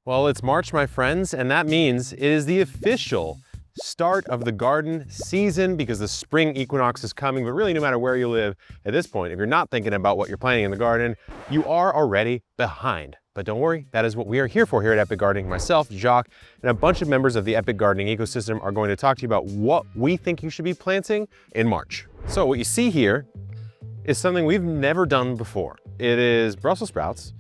Well, it's March, my friends, and that means it is the official start of the garden season because the spring equinox is coming. But really, no matter where you live at this point, if you're not thinking about what you're planting in the garden, you are already behind. But don't worry, that is what we are here for here at Epic Gardening. Myself, Jacques, and a bunch of members of the Epic Gardening ecosystem are going to talk to you about what we think you should be planting in March. So what you see here is something we've never done before. It is Brussels sprouts,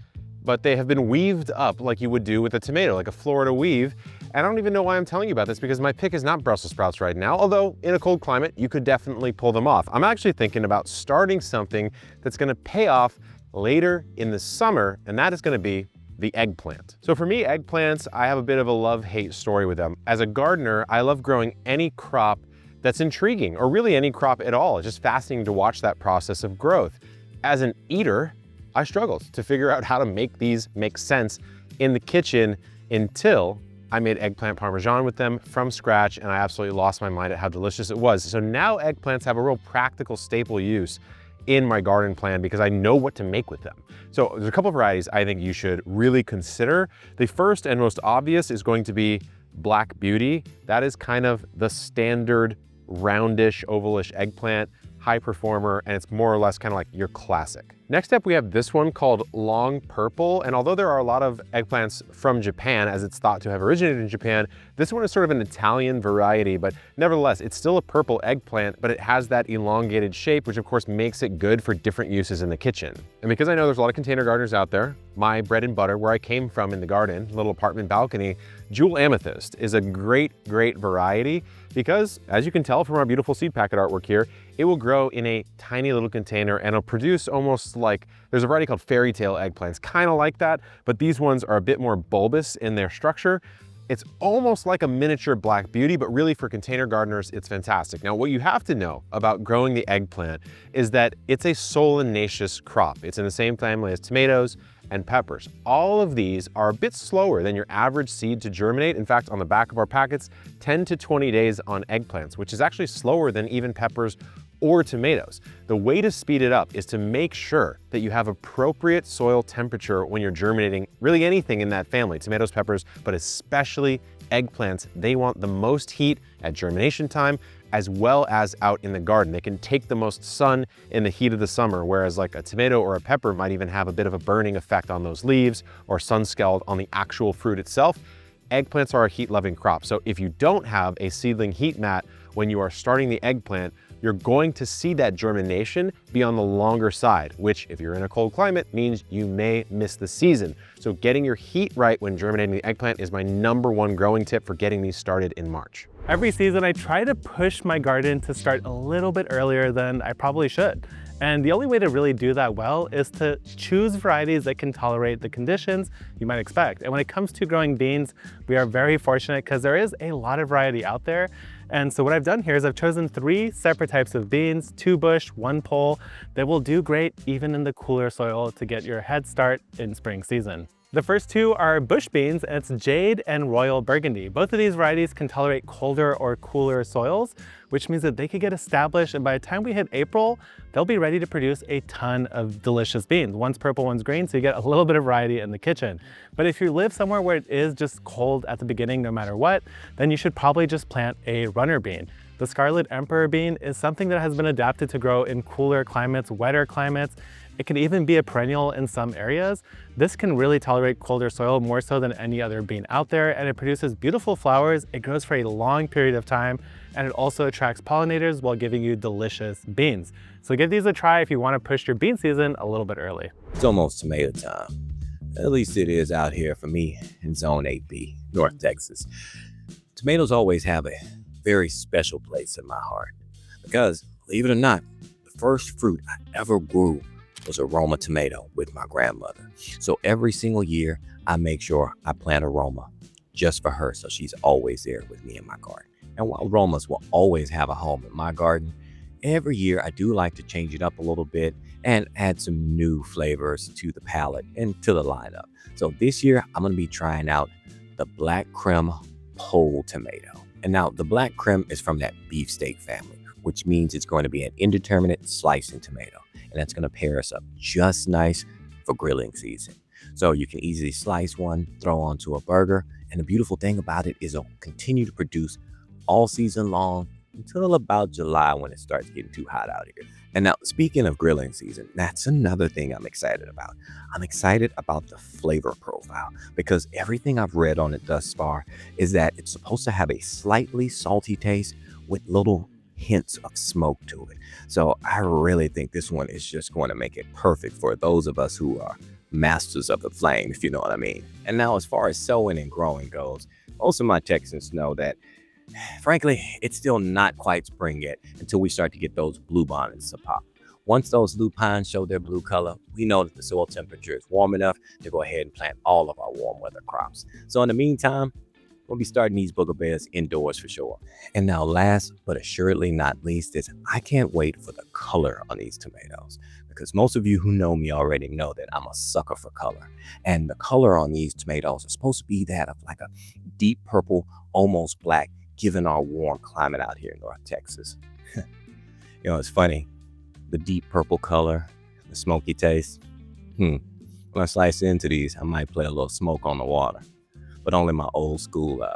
but they have been weaved up like you would do with a tomato, like a Florida weave. And I don't even know why I'm telling you about this because my pick is not Brussels sprouts right now, although in a cold climate, you could definitely pull them off. I'm actually thinking about starting something that's gonna pay off later in the summer, and that is gonna be the eggplant. So for me, eggplants, I have a bit of a love-hate story with them. As a gardener, I love growing any crop that's intriguing, or really any crop at all. It's just fascinating to watch that process of growth. As an eater, I struggled to figure out how to make these make sense in the kitchen until I made eggplant parmesan with them from scratch, and I absolutely lost my mind at how delicious it was. So now eggplants have a real practical staple use in my garden plan because I know what to make with them. So there's a couple of varieties I think you should really consider. The first and most obvious is going to be Black Beauty. That is kind of the standard roundish, ovalish eggplant, high performer, and it's more or less kind of like your classic. Next up, we have this one called Long Purple. And although there are a lot of eggplants from Japan, as it's thought to have originated in Japan, this one is sort of an Italian variety, but nevertheless, it's still a purple eggplant, but it has that elongated shape, which of course makes it good for different uses in the kitchen. And because I know there's a lot of container gardeners out there, my bread and butter, where I came from in the garden, little apartment balcony, Jewel Amethyst is a great variety because, as you can tell from our beautiful seed packet artwork here, it will grow in a tiny little container and it'll produce almost like, there's a variety called fairy tale eggplants, kind of like that, but these ones are a bit more bulbous in their structure. It's almost like a miniature Black Beauty, but really for container gardeners, it's fantastic. Now, what you have to know about growing the eggplant is that it's a solanaceous crop. It's in the same family as tomatoes and peppers. All of these are a bit slower than your average seed to germinate. In fact, on the back of our packets, 10 to 20 days on eggplants, which is actually slower than even peppers or tomatoes. The way to speed it up is to make sure that you have appropriate soil temperature when you're germinating really anything in that family, tomatoes, peppers, but especially eggplants. They want the most heat at germination time as well as out in the garden. They can take the most sun in the heat of the summer, whereas like a tomato or a pepper might even have a bit of a burning effect on those leaves or sun scald on the actual fruit itself. Eggplants are a heat-loving crop. So if you don't have a seedling heat mat when you are starting the eggplant, you're going to see that germination be on the longer side, which if you're in a cold climate means you may miss the season. So getting your heat right when germinating the eggplant is my #1 growing tip for getting these started in March. Every season I try to push my garden to start a little bit earlier than I probably should. And the only way to really do that well is to choose varieties that can tolerate the conditions you might expect. And when it comes to growing beans, we are very fortunate because there is a lot of variety out there. And so what I've done here is I've chosen 3 separate types of beans, 2 bush, 1 pole, that will do great even in the cooler soil to get your head start in spring season. The first 2 are bush beans, and it's Jade and Royal Burgundy. Both of these varieties can tolerate colder or cooler soils, which means that they could get established, and by the time we hit April, they'll be ready to produce a ton of delicious beans. One's purple, one's green, so you get a little bit of variety in the kitchen. But if you live somewhere where it is just cold at the beginning no matter what, then you should probably just plant a runner bean. The Scarlet Emperor bean is something that has been adapted to grow in cooler climates, wetter climates. It can even be a perennial in some areas. This can really tolerate colder soil more so than any other bean out there, and it produces beautiful flowers. It grows for a long period of time, and it also attracts pollinators while giving you delicious beans. So give these a try if you want to push your bean season a little bit early. It's almost tomato time. At least it is out here for me in Zone 8B, North Texas. Tomatoes always have a very special place in my heart because, believe it or not, the first fruit I ever grew was a Roma tomato with my grandmother. So every single year, I make sure I plant a Roma just for her, so she's always there with me in my garden. And while Romas will always have a home in my garden, every year I do like to change it up a little bit and add some new flavors to the palette and to the lineup. So this year, I'm going to be trying out the Black Creme Pole tomato. And now the Black Creme is from that beefsteak family, which means it's going to be an indeterminate slicing tomato. And that's going to pair us up just nice for grilling season. So you can easily slice one, throw onto a burger. And the beautiful thing about it is it'll continue to produce all season long until about July when it starts getting too hot out here. And now, speaking of grilling season, that's another thing I'm excited about. I'm excited about the flavor profile because everything I've read on it thus far is that it's supposed to have a slightly salty taste with little hints of smoke to it. So I really think this one is just going to make it perfect for those of us who are masters of the flame, if you know what I mean. And now, as far as sowing and growing goes, most of my Texans know that frankly, it's still not quite spring yet until we start to get those blue bonnets to pop. Once those lupines show their blue color, we know that the soil temperature is warm enough to go ahead and plant all of our warm weather crops. So in the meantime, we'll be starting these booger bears indoors for sure. And now last but assuredly not least is I can't wait for the color on these tomatoes, because most of you who know me already know that I'm a sucker for color. And the color on these tomatoes is supposed to be that of like a deep purple, almost black, given our warm climate out here in North Texas. It's funny, the deep purple color, the smoky taste. When I slice into these, I might play a little Smoke on the Water, but only my old school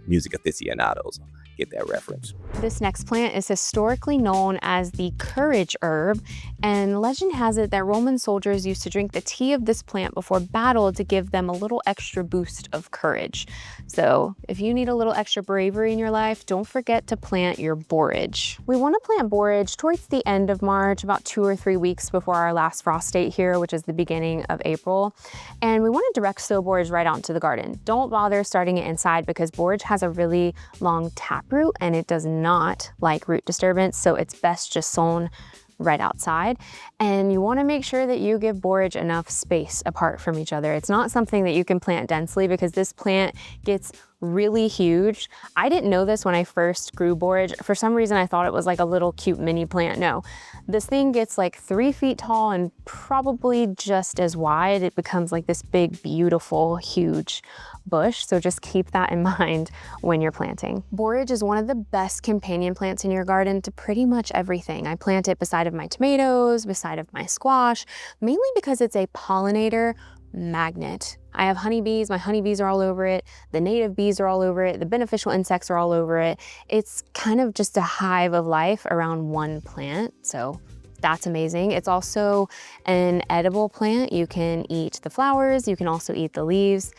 music aficionados get that reference. This next plant is historically known as the courage herb, and legend has it that Roman soldiers used to drink the tea of this plant before battle to give them a little extra boost of courage. So if you need a little extra bravery in your life, don't forget to plant your borage. We want to plant borage towards the end of March, about 2 or 3 weeks before our last frost date here, which is the beginning of April. And we want to direct sow borage right out into the garden. Don't bother starting it inside because borage has a really long taproot and it does not like root disturbance, so it's best just sown right outside. And you want to make sure that you give borage enough space apart from each other. It's not something that you can plant densely because this plant gets really huge. I didn't know this when I first grew borage. For some reason, I thought it was like a little cute mini plant. No, this thing gets like 3 feet tall and probably just as wide. It becomes like this big, beautiful, huge bush. So just keep that in mind when you're planting. Borage is one of the best companion plants in your garden to pretty much everything. I plant it beside of my tomatoes, beside of my squash, mainly because it's a pollinator magnet. I have honeybees, my honeybees are all over it, the native bees are all over it, the beneficial insects are all over it. It's kind of just a hive of life around one plant, so that's amazing. It's also an edible plant. You can eat the flowers, you can also eat the leaves.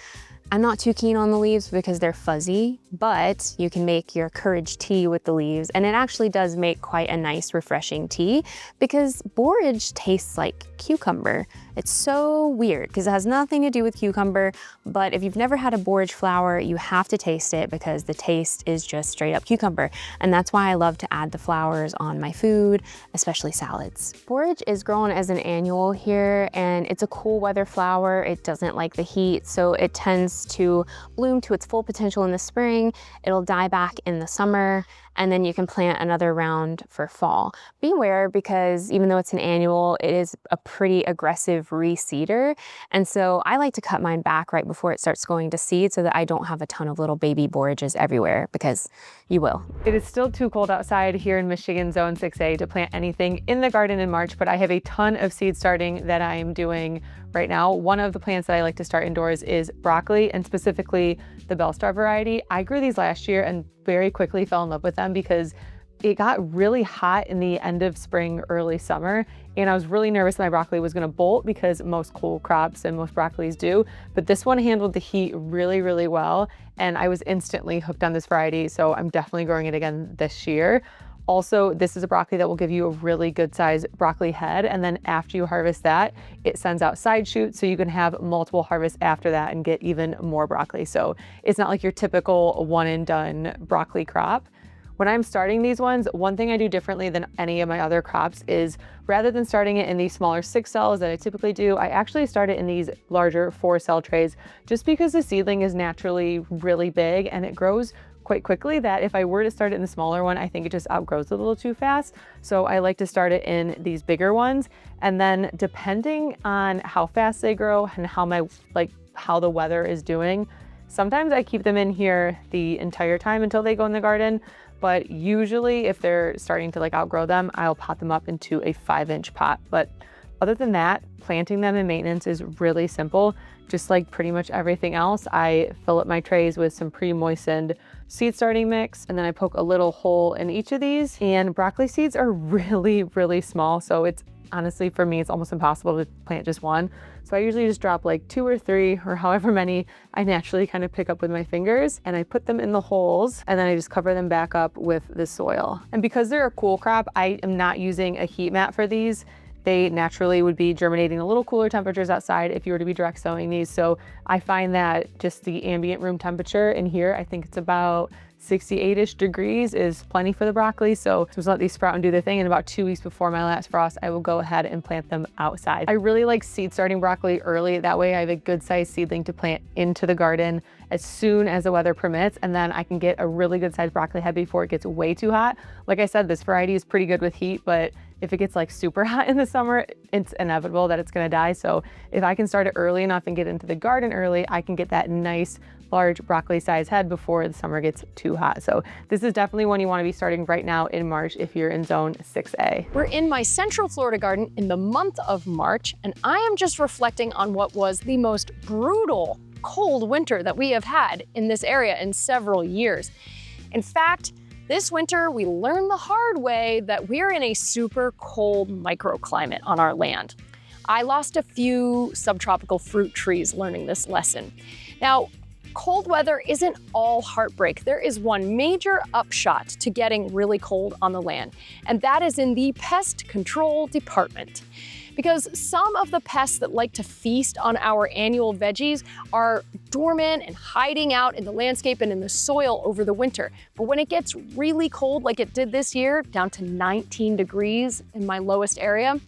I'm not too keen on the leaves because they're fuzzy, but you can make your courage tea with the leaves, and it actually does make quite a nice, refreshing tea because borage tastes like cucumber. It's so weird because it has nothing to do with cucumber, but if you've never had a borage flower, you have to taste it because the taste is just straight up cucumber. And that's why I love to add the flowers on my food, especially salads. Borage is grown as an annual here, and it's a cool weather flower. It doesn't like the heat, so it tends to bloom to its full potential in the spring. It'll die back in the summer, and then you can plant another round for fall. Beware because even though it's an annual, it is a pretty aggressive reseeder. And so I like to cut mine back right before it starts going to seed so that I don't have a ton of little baby borages everywhere, because you will. It is still too cold outside here in Michigan Zone 6A to plant anything in the garden in March, but I have a ton of seed starting that I'm doing right now. One of the plants that I like to start indoors is broccoli, and specifically the Bellstar variety. I grew these last year and very quickly fell in love with them because it got really hot in the end of spring, early summer, and I was really nervous my broccoli was gonna bolt because most cool crops and most broccolis do, but this one handled the heat really, really well, and I was instantly hooked on this variety, so I'm definitely growing it again this year. Also, this is a broccoli that will give you a really good size broccoli head, and then after you harvest that, it sends out side shoots so you can have multiple harvests after that and get even more broccoli. So it's not like your typical one and done broccoli crop. When I'm starting these ones, one thing I do differently than any of my other crops is rather than starting it in these smaller 6 cells that I typically do, I actually start it in these larger 4 cell trays just because the seedling is naturally really big and it grows quite quickly that if I were to start it in the smaller one, I think it just outgrows a little too fast. So I like to start it in these bigger ones. And then depending on how fast they grow and how the weather is doing, sometimes I keep them in here the entire time until they go in the garden. But usually if they're starting to outgrow them, I'll pot them up into a 5-inch pot. But Other than that, planting them and maintenance is really simple. Just like pretty much everything else, I fill up my trays with some pre-moistened seed starting mix, and then I poke a little hole in each of these. And broccoli seeds are really, really small. So it's honestly, for me, it's almost impossible to plant just one. So I usually just drop like 2 or 3 or however many I naturally kind of pick up with my fingers, and I put them in the holes, and then I just cover them back up with the soil. And because they're a cool crop, I am not using a heat mat for these. They naturally would be germinating a little cooler temperatures outside if you were to be direct sowing these. So I find that just the ambient room temperature in here, I think it's about 68-ish degrees is plenty for the broccoli. So just let these sprout and do their thing. And about 2 weeks before my last frost, I will go ahead and plant them outside. I really like seed starting broccoli early. That way I have a good sized seedling to plant into the garden as soon as the weather permits. And then I can get a really good sized broccoli head before it gets way too hot. Like I said, this variety is pretty good with heat, but if it gets like super hot in the summer, it's inevitable that it's gonna die. So if I can start it early enough and get into the garden early, I can get that nice large broccoli size head before the summer gets too hot. So this is definitely one you wanna be starting right now in March if you're in zone 6A. We're in my Central Florida garden in the month of March, and I am just reflecting on what was the most brutal cold winter that we have had in this area in several years. In fact, this winter, we learned the hard way that we're in a super cold microclimate on our land. I lost a few subtropical fruit trees learning this lesson. Now, cold weather isn't all heartbreak. There is one major upshot to getting really cold on the land, and that is in the pest control department. Because some of the pests that like to feast on our annual veggies are dormant and hiding out in the landscape and in the soil over the winter. But when it gets really cold, like it did this year, down to 19 degrees in my lowest area,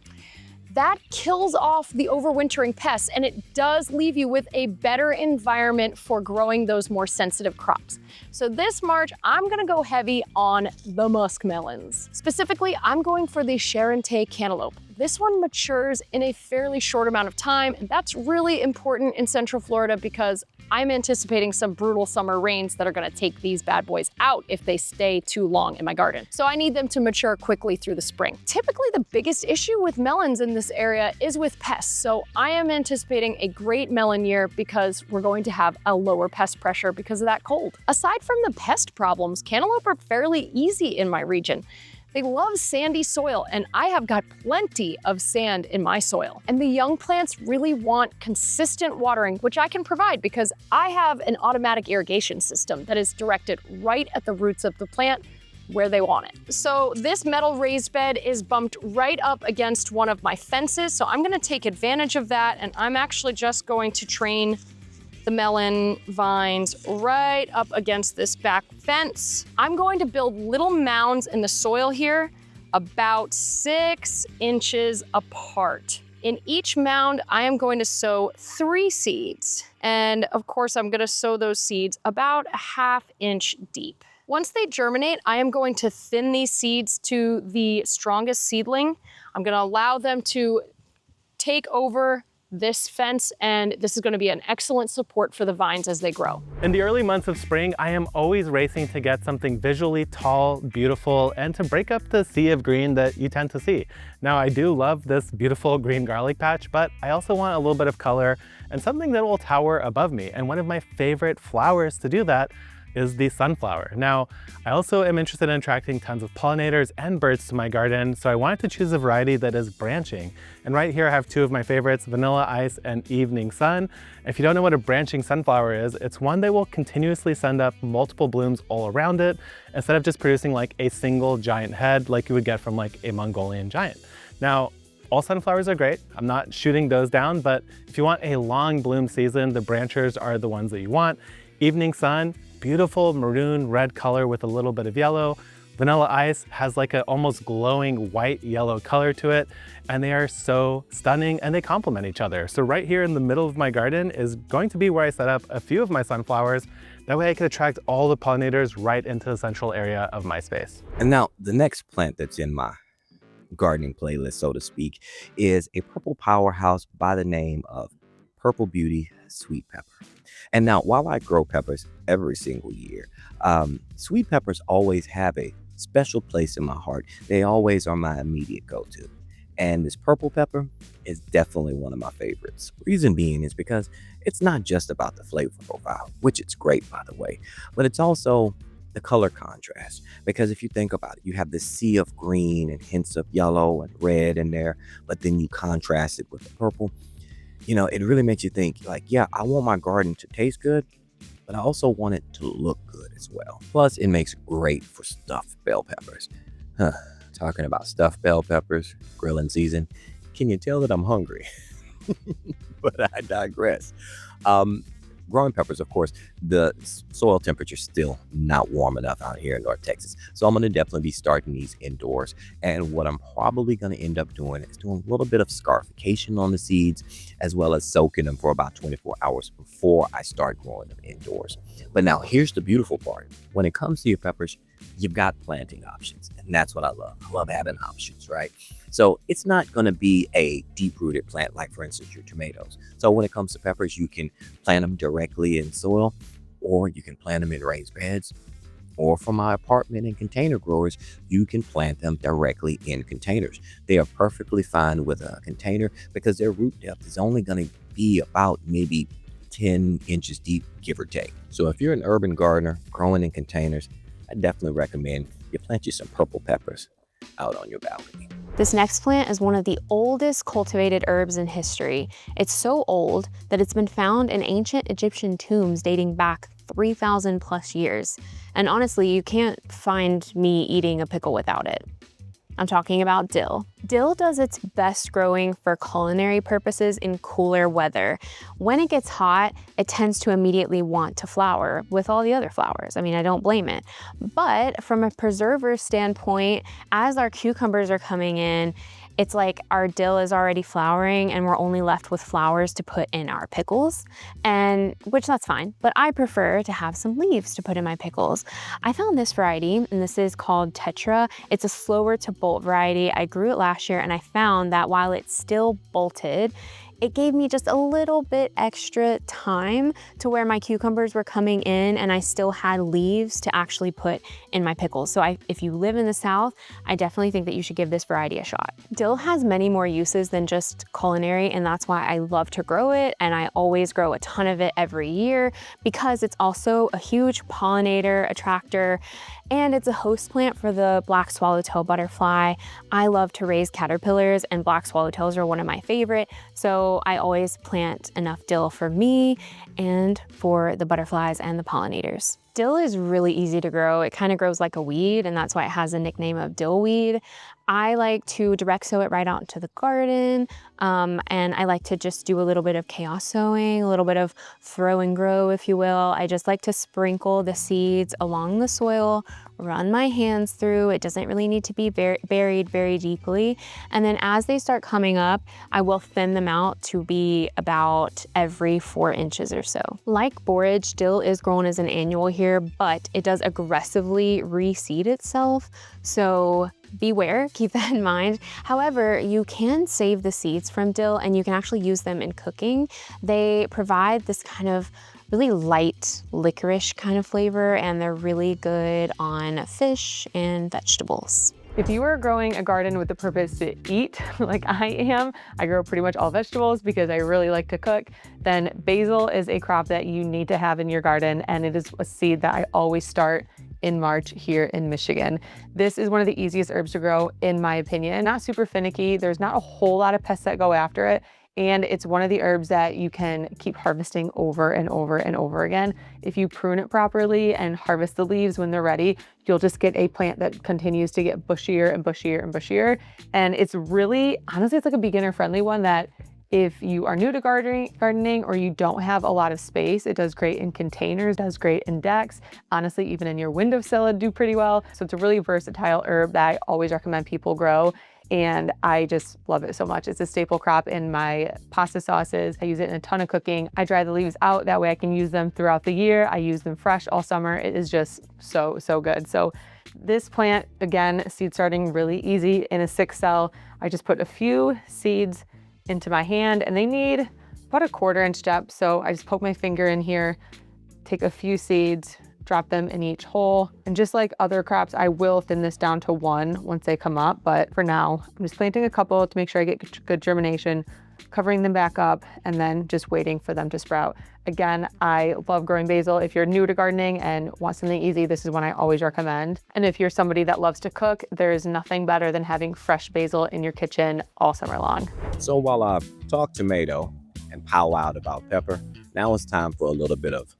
that kills off the overwintering pests, and it does leave you with a better environment for growing those more sensitive crops. So this March, I'm gonna go heavy on the muskmelons. Specifically, I'm going for the Charente cantaloupe. This one matures in a fairly short amount of time, and that's really important in Central Florida because I'm anticipating some brutal summer rains that are gonna take these bad boys out if they stay too long in my garden. So I need them to mature quickly through the spring. Typically, the biggest issue with melons in this area is with pests. So I am anticipating a great melon year because we're going to have a lower pest pressure because of that cold. Aside from the pest problems, cantaloupe are fairly easy in my region. They love sandy soil, and I have got plenty of sand in my soil. And the young plants really want consistent watering, which I can provide because I have an automatic irrigation system that is directed right at the roots of the plant where they want it. So this metal raised bed is bumped right up against one of my fences, so I'm gonna take advantage of that, and I'm actually just going to train the melon vines right up against this back fence. I'm going to build little mounds in the soil here, about 6 inches apart. In each mound, I am going to sow 3 seeds. And of course, I'm gonna sow those seeds about a ½ inch deep. Once they germinate, I am going to thin these seeds to the strongest seedling. I'm gonna allow them to take over this fence, and this is going to be an excellent support for the vines as they grow. In the early months of spring, I am always racing to get something visually tall, beautiful, and to break up the sea of green that you tend to see. Now, I do love this beautiful green garlic patch, but I also want a little bit of color and something that will tower above me. And one of my favorite flowers to do that is the sunflower. Now, I also am interested in attracting tons of pollinators and birds to my garden, so I wanted to choose a variety that is branching. And right here I have 2 of my favorites, Vanilla Ice and Evening Sun. If you don't know what a branching sunflower is, it's one that will continuously send up multiple blooms all around it, instead of just producing like a single giant head like you would get from like a Mongolian giant. Now, all sunflowers are great. I'm not shooting those down, but if you want a long bloom season, the branchers are the ones that you want. Evening Sun, beautiful maroon red color with a little bit of yellow. Vanilla Ice has like an almost glowing white yellow color to it, and they are so stunning and they complement each other. So right here in the middle of my garden is going to be where I set up a few of my sunflowers. That way I can attract all the pollinators right into the central area of my space. And now the next plant that's in my gardening playlist, so to speak, is a purple powerhouse by the name of Purple Beauty Sweet Pepper. And now, while I grow peppers every single year, sweet peppers always have a special place in my heart. They always are my immediate go-to. And this purple pepper is definitely one of my favorites. Reason being is because it's not just about the flavor profile, which it's great by the way, but it's also the color contrast. Because if you think about it, you have this sea of green and hints of yellow and red in there, but then you contrast it with the purple. It really makes you think like, yeah, I want my garden to taste good, but I also want it to look good as well. Plus, it makes great for stuffed bell peppers. Talking about stuffed bell peppers, grilling season, can you tell that I'm hungry? But I digress. Growing peppers, of course, the soil temperature is still not warm enough out here in North Texas. So I'm going to definitely be starting these indoors. And what I'm probably going to end up doing is doing a little bit of scarification on the seeds, as well as soaking them for about 24 hours before I start growing them indoors. But now here's the beautiful part. When it comes to your peppers, you've got planting options. And that's what I love. I love having options, right? So it's not going to be a deep-rooted plant like, for instance, your tomatoes. So when it comes to peppers, you can plant them directly in soil, or you can plant them in raised beds. Or for my apartment and container growers, you can plant them directly in containers. They are perfectly fine with a container because their root depth is only going to be about maybe 10 inches deep, give or take. So if you're an urban gardener growing in containers, I definitely recommend you plant you some purple peppers out on your balcony. This next plant is one of the oldest cultivated herbs in history. It's so old that it's been found in ancient Egyptian tombs dating back 3,000 plus years. And honestly, you can't find me eating a pickle without it. I'm talking about dill. Dill does its best growing for culinary purposes in cooler weather. When it gets hot, it tends to immediately want to flower with all the other flowers. I mean, I don't blame it. But from a preserver standpoint, as our cucumbers are coming in, it's like our dill is already flowering and we're only left with flowers to put in our pickles, and which that's fine, but I prefer to have some leaves to put in my pickles. I found this variety, and this is called Tetra. It's a slower to bolt variety. I grew it last year and I found that while it's still bolted, it gave me just a little bit extra time to where my cucumbers were coming in and I still had leaves to actually put in my pickles. So if you live in the South, I definitely think that you should give this variety a shot. Dill has many more uses than just culinary, and that's why I love to grow it, and I always grow a ton of it every year because it's also a huge pollinator, attractor, and it's a host plant for the black swallowtail butterfly. I love to raise caterpillars, and black swallowtails are one of my favorite, so I always plant enough dill for me and for the butterflies and the pollinators. Dill is really easy to grow. It kind of grows like a weed, and that's why it has the nickname of dillweed. I like to direct sow it right out into the garden, and I like to just do a little bit of chaos sowing, a little bit of throw and grow, if you will. I just like to sprinkle the seeds along the soil, run my hands through. It doesn't really need to be buried very deeply. And then as they start coming up, I will thin them out to be about every 4 inches or so. Like borage, dill is grown as an annual here, but it does aggressively reseed itself. So beware, keep that in mind. However, you can save the seeds from dill and you can actually use them in cooking. They provide this kind of really light licorice kind of flavor, and they're really good on fish and vegetables. If you are growing a garden with the purpose to eat, like I am, I grow pretty much all vegetables because I really like to cook, then basil is a crop that you need to have in your garden, and it is a seed that I always start in March here in Michigan. This is one of the easiest herbs to grow, in my opinion. Not super finicky. There's not a whole lot of pests that go after it. And it's one of the herbs that you can keep harvesting over and over and over again. If you prune it properly and harvest the leaves when they're ready, you'll just get a plant that continues to get bushier and bushier and bushier. And it's really, honestly, it's like a beginner friendly one that if you are new to gardening or you don't have a lot of space, it does great in containers, does great in decks. Honestly, even in your windowsill, it'd do pretty well. So it's a really versatile herb that I always recommend people grow. And I just love it so much. It's a staple crop in my pasta sauces. I use it in a ton of cooking. I dry the leaves out. That way I can use them throughout the year. I use them fresh all summer. It is just so, so good. So this plant, again, seed starting really easy in a 6-cell. I just put a few seeds into my hand, and they need about a 1/4 inch depth. So I just poke my finger in here, take a few seeds, drop them in each hole. And just like other crops, I will thin this down to 1 once they come up. But for now, I'm just planting a couple to make sure I get good germination, covering them back up, and then just waiting for them to sprout. Again, I love growing basil. If you're new to gardening and want something easy, this is one I always recommend. And if you're somebody that loves to cook, there's nothing better than having fresh basil in your kitchen all summer long. So while I've talked tomato and powwowed about pepper, now it's time for a little bit of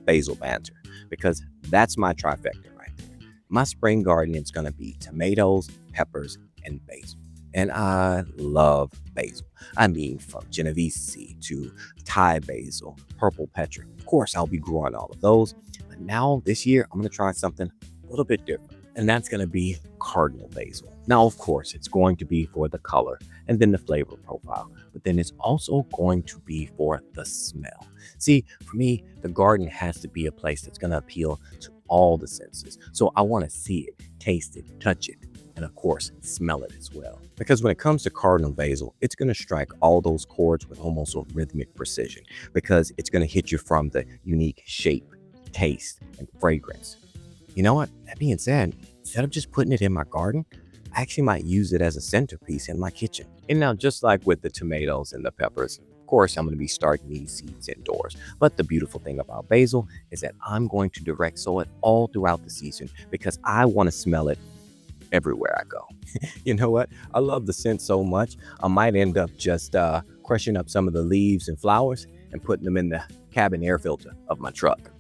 basil banter, because that's my trifecta right there. My spring gardening is going to be tomatoes, peppers, and basil. And I love basil. I mean, from Genovese to Thai basil, purple petra. Of course, I'll be growing all of those. But now this year, I'm going to try something a little bit different. And that's going to be cardinal basil. Now, of course, it's going to be for the color and then the flavor profile. But then it's also going to be for the smell. See, for me, the garden has to be a place that's going to appeal to all the senses. So I want to see it, taste it, touch it, and of course, smell it as well. Because when it comes to cardinal basil, it's going to strike all those chords with almost a rhythmic precision, because it's going to hit you from the unique shape, taste, and fragrance. You know what? That being said, instead of just putting it in my garden, I actually might use it as a centerpiece in my kitchen. And now, just like with the tomatoes and the peppers, of course, I'm going to be starting these seeds indoors. But the beautiful thing about basil is that I'm going to direct sow it all throughout the season, because I want to smell it everywhere I go. You know what? I love the scent so much, I might end up just crushing up some of the leaves and flowers and putting them in the cabin air filter of my truck.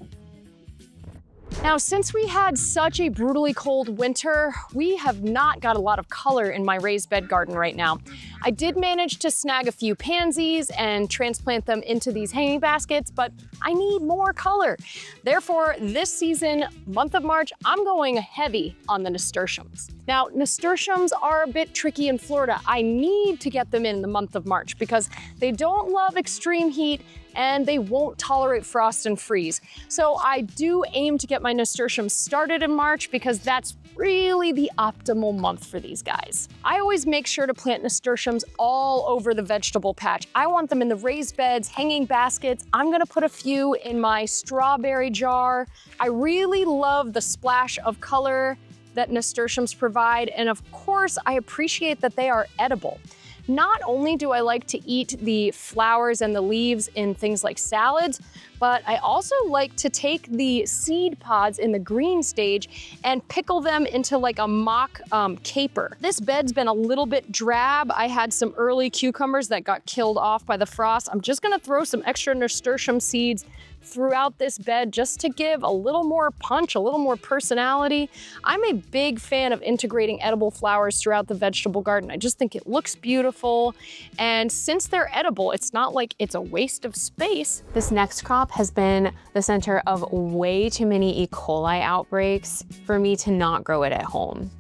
Now, since we had such a brutally cold winter, we have not got a lot of color in my raised bed garden right now. I did manage to snag a few pansies and transplant them into these hanging baskets, but I need more color. Therefore, this season, month of March, I'm going heavy on the nasturtiums. Now, nasturtiums are a bit tricky in Florida. I need to get them in the month of March because they don't love extreme heat and they won't tolerate frost and freeze. So I do aim to get my nasturtiums started in March because that's really the optimal month for these guys. I always make sure to plant nasturtiums all over the vegetable patch. I want them in the raised beds, hanging baskets. I'm gonna put a few in my strawberry jar. I really love the splash of color that nasturtiums provide, and of course, I appreciate that they are edible. Not only do I like to eat the flowers and the leaves in things like salads, but I also like to take the seed pods in the green stage and pickle them into like a mock caper. This bed's been a little bit drab. I had some early cucumbers that got killed off by the frost. I'm just gonna throw some extra nasturtium seeds throughout this bed just to give a little more punch, a little more personality. I'm a big fan of integrating edible flowers throughout the vegetable garden. I just think it looks beautiful. And since they're edible, it's not like it's a waste of space. This next crop has been the center of way too many E. coli outbreaks for me to not grow it at home.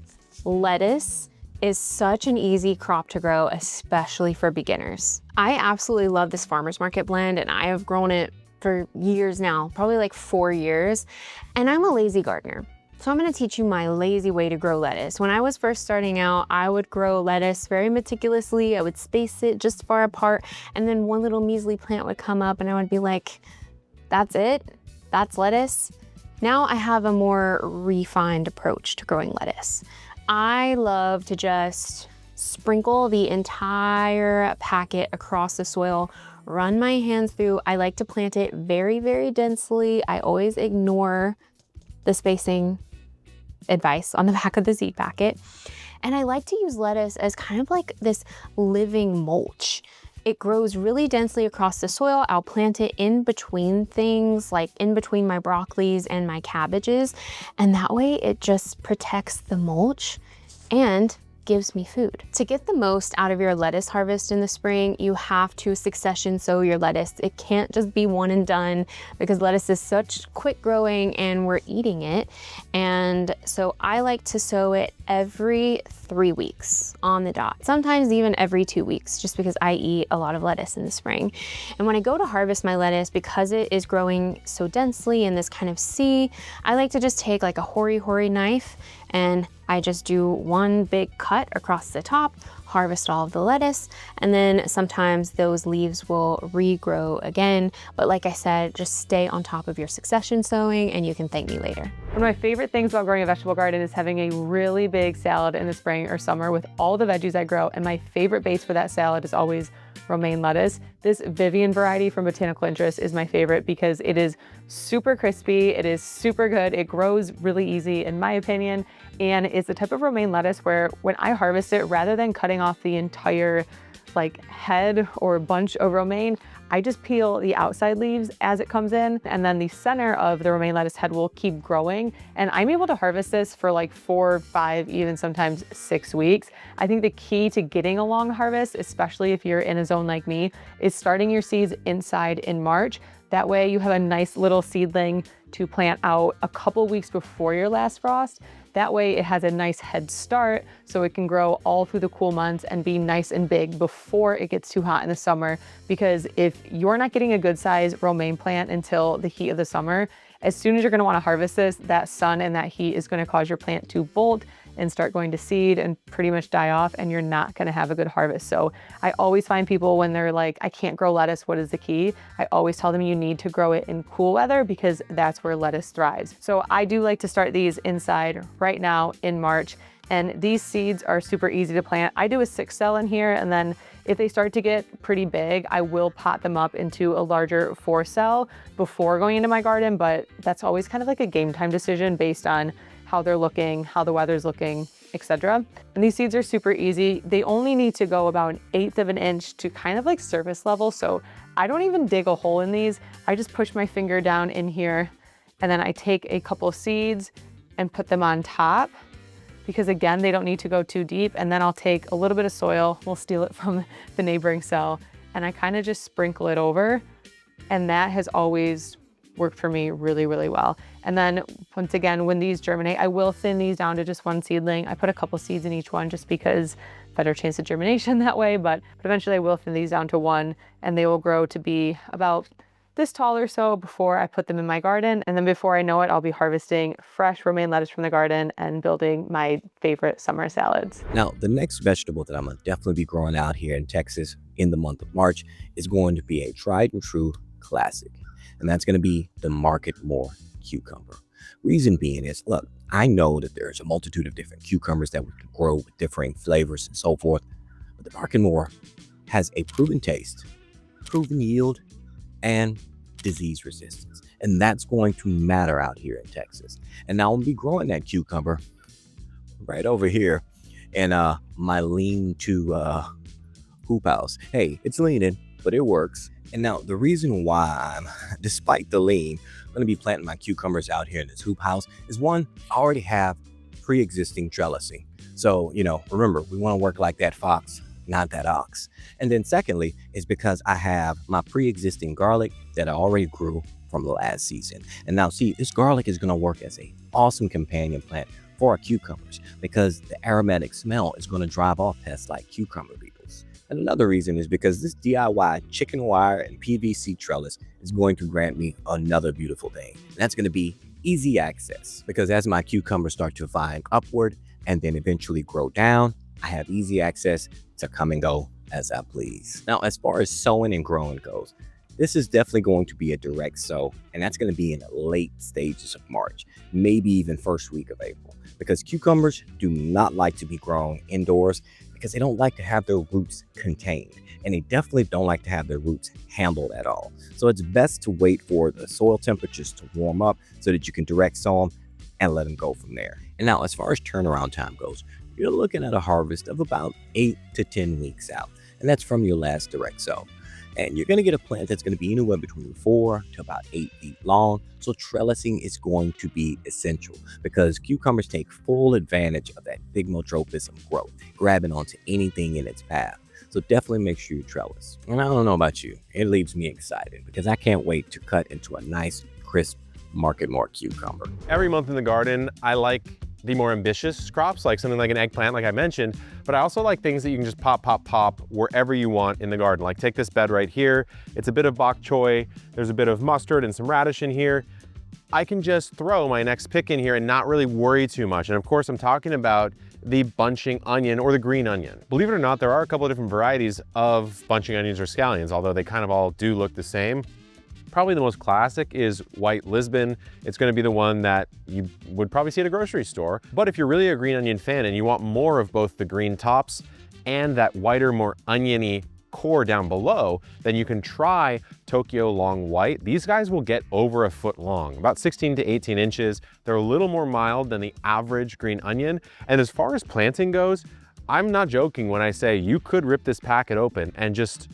Lettuce is such an easy crop to grow, especially for beginners. I absolutely love this farmer's market blend, and I have grown it for years now, probably like 4 years. And I'm a lazy gardener. So I'm gonna teach you my lazy way to grow lettuce. When I was first starting out, I would grow lettuce very meticulously. I would space it just far apart, and then one little measly plant would come up and I would be like, that's it? That's lettuce? Now I have a more refined approach to growing lettuce. I love to just sprinkle the entire packet across the soil, run my hands through. I like to plant it very, very densely. I always ignore the spacing advice on the back of the seed packet. And I like to use lettuce as kind of like this living mulch. It grows really densely across the soil. I'll plant it in between things, like in between my broccolis and my cabbages. And that way it just protects the mulch and gives me food. To get the most out of your lettuce harvest in the spring, you have to succession sow your lettuce. It can't just be one and done because lettuce is such quick growing and we're eating it. And so I like to sow it every 3 weeks on the dot, sometimes even every 2 weeks, just because I eat a lot of lettuce in the spring. And when I go to harvest my lettuce, because it is growing so densely in this kind of C, I like to just take like a hoary knife and I just do one big cut across the top, harvest all of the lettuce, and then sometimes those leaves will regrow again. But like I said, just stay on top of your succession sowing and you can thank me later. One of my favorite things about growing a vegetable garden is having a really big salad in the spring or summer with all the veggies I grow. And my favorite base for that salad is always romaine lettuce. This Vivian variety from Botanical Interest is my favorite because it is super crispy, it is super good, it grows really easy in my opinion, and it's the type of romaine lettuce where when I harvest it, rather than cutting off the entire like head or bunch of romaine, I just peel the outside leaves as it comes in, and then the center of the romaine lettuce head will keep growing. And I'm able to harvest this for like 4, 5, even sometimes 6 weeks. I think the key to getting a long harvest, especially if you're in a zone like me, is starting your seeds inside in March. That way you have a nice little seedling to plant out a couple weeks before your last frost. That way it has a nice head start so it can grow all through the cool months and be nice and big before it gets too hot in the summer. Because if you're not getting a good size romaine plant until the heat of the summer, as soon as you're gonna wanna harvest this, that sun and that heat is gonna cause your plant to bolt and start going to seed and pretty much die off, and you're not gonna have a good harvest. So I always find people when they're like, I can't grow lettuce, what is the key? I always tell them you need to grow it in cool weather because that's where lettuce thrives. So I do like to start these inside right now in March, and these seeds are super easy to plant. I do a 6 cell in here, and then if they start to get pretty big, I will pot them up into a larger 4 cell before going into my garden, but that's always kind of like a game time decision based on how they're looking, how the weather's looking, etc. And these seeds are super easy. They only need to go about 1/8 of an inch to kind of like surface level. So I don't even dig a hole in these. I just push my finger down in here, and then I take a couple seeds and put them on top, because again, they don't need to go too deep. And then I'll take a little bit of soil, we'll steal it from the neighboring cell, and I kind of just sprinkle it over. And that has always worked for me really, really well. And then once again, when these germinate, I will thin these down to just 1 seedling. I put a couple seeds in each one just because better chance of germination that way, but eventually I will thin these down to 1, and they will grow to be about this tall or so before I put them in my garden. And then before I know it, I'll be harvesting fresh romaine lettuce from the garden and building my favorite summer salads. Now, the next vegetable that I'm gonna definitely be growing out here in Texas in the month of March is going to be a tried and true classic, and that's gonna be the Market More cucumber. Reason being is, look, I know that there's a multitude of different cucumbers that would grow with differing flavors and so forth, but the Market More has a proven taste, proven yield, and disease resistance. And that's going to matter out here in Texas. And now I'm gonna be growing that cucumber right over here in my lean-to hoop house. Hey, it's leaning, but it works. And now the reason why I'm, despite the lean, I'm gonna be planting my cucumbers out here in this hoop house is, one, I already have pre-existing trellising. So, remember, we wanna work like that fox, not that ox. And then secondly, is because I have my pre-existing garlic that I already grew from the last season. And now see, this garlic is gonna work as an awesome companion plant for our cucumbers because the aromatic smell is gonna drive off pests like cucumber beetles. And another reason is because this DIY chicken wire and PVC trellis is going to grant me another beautiful thing. And that's gonna be easy access, because as my cucumbers start to vine upward and then eventually grow down, I have easy access to come and go as I please. Now, as far as sowing and growing goes, this is definitely going to be a direct sow, and that's going to be in the late stages of March, maybe even first week of April, because cucumbers do not like to be grown indoors because they don't like to have their roots contained, and they definitely don't like to have their roots handled at all. So it's best to wait for the soil temperatures to warm up so that you can direct sow them and let them go from there. And now, as far as turnaround time goes, you're looking at a harvest of about 8 to 10 weeks out, and that's from your last direct sow. And you're going to get a plant that's going to be anywhere between 4 to about 8 feet long. So trellising is going to be essential because cucumbers take full advantage of that thigmotropism growth, grabbing onto anything in its path. So definitely make sure you trellis. And I don't know about you, it leaves me excited because I can't wait to cut into a nice, crisp Market More cucumber. Every month in the garden, I like the more ambitious crops, like something like an eggplant, like I mentioned, but I also like things that you can just pop, pop, pop wherever you want in the garden. Like take this bed right here. It's a bit of bok choy. There's a bit of mustard and some radish in here. I can just throw my next pick in here and not really worry too much. And of course, I'm talking about the bunching onion or the green onion. Believe it or not, there are a couple of different varieties of bunching onions or scallions, although they kind of all do look the same. Probably the most classic is white Lisbon. It's gonna be the one that you would probably see at a grocery store. But if you're really a green onion fan and you want more of both the green tops and that whiter, more oniony core down below, then you can try Tokyo Long White. These guys will get over a foot long, about 16 to 18 inches. They're a little more mild than the average green onion. And as far as planting goes, I'm not joking when I say you could rip this packet open and just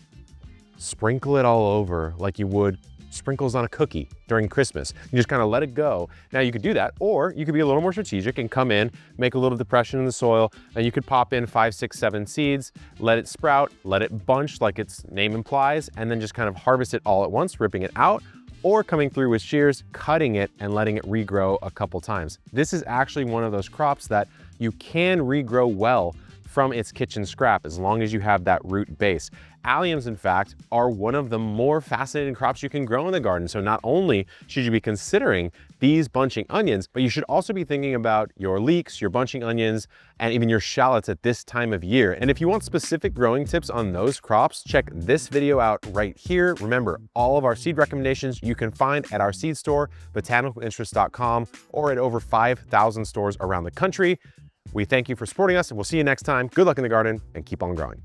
sprinkle it all over like you would sprinkles on a cookie during Christmas. You just kind of let it go. Now you could do that, or you could be a little more strategic and come in, make a little depression in the soil, and you could pop in 5, 6, 7 seeds, let it sprout, let it bunch like its name implies, and then just kind of harvest it all at once, ripping it out, or coming through with shears, cutting it and letting it regrow a couple times. This is actually one of those crops that you can regrow well from its kitchen scrap as long as you have that root base. Alliums, in fact, are one of the more fascinating crops you can grow in the garden. So not only should you be considering these bunching onions, but you should also be thinking about your leeks, your bunching onions, and even your shallots at this time of year. And if you want specific growing tips on those crops, check this video out right here. Remember, all of our seed recommendations you can find at our seed store, botanicalinterest.com, or at over 5,000 stores around the country. We thank you for supporting us, and we'll see you next time. Good luck in the garden and keep on growing.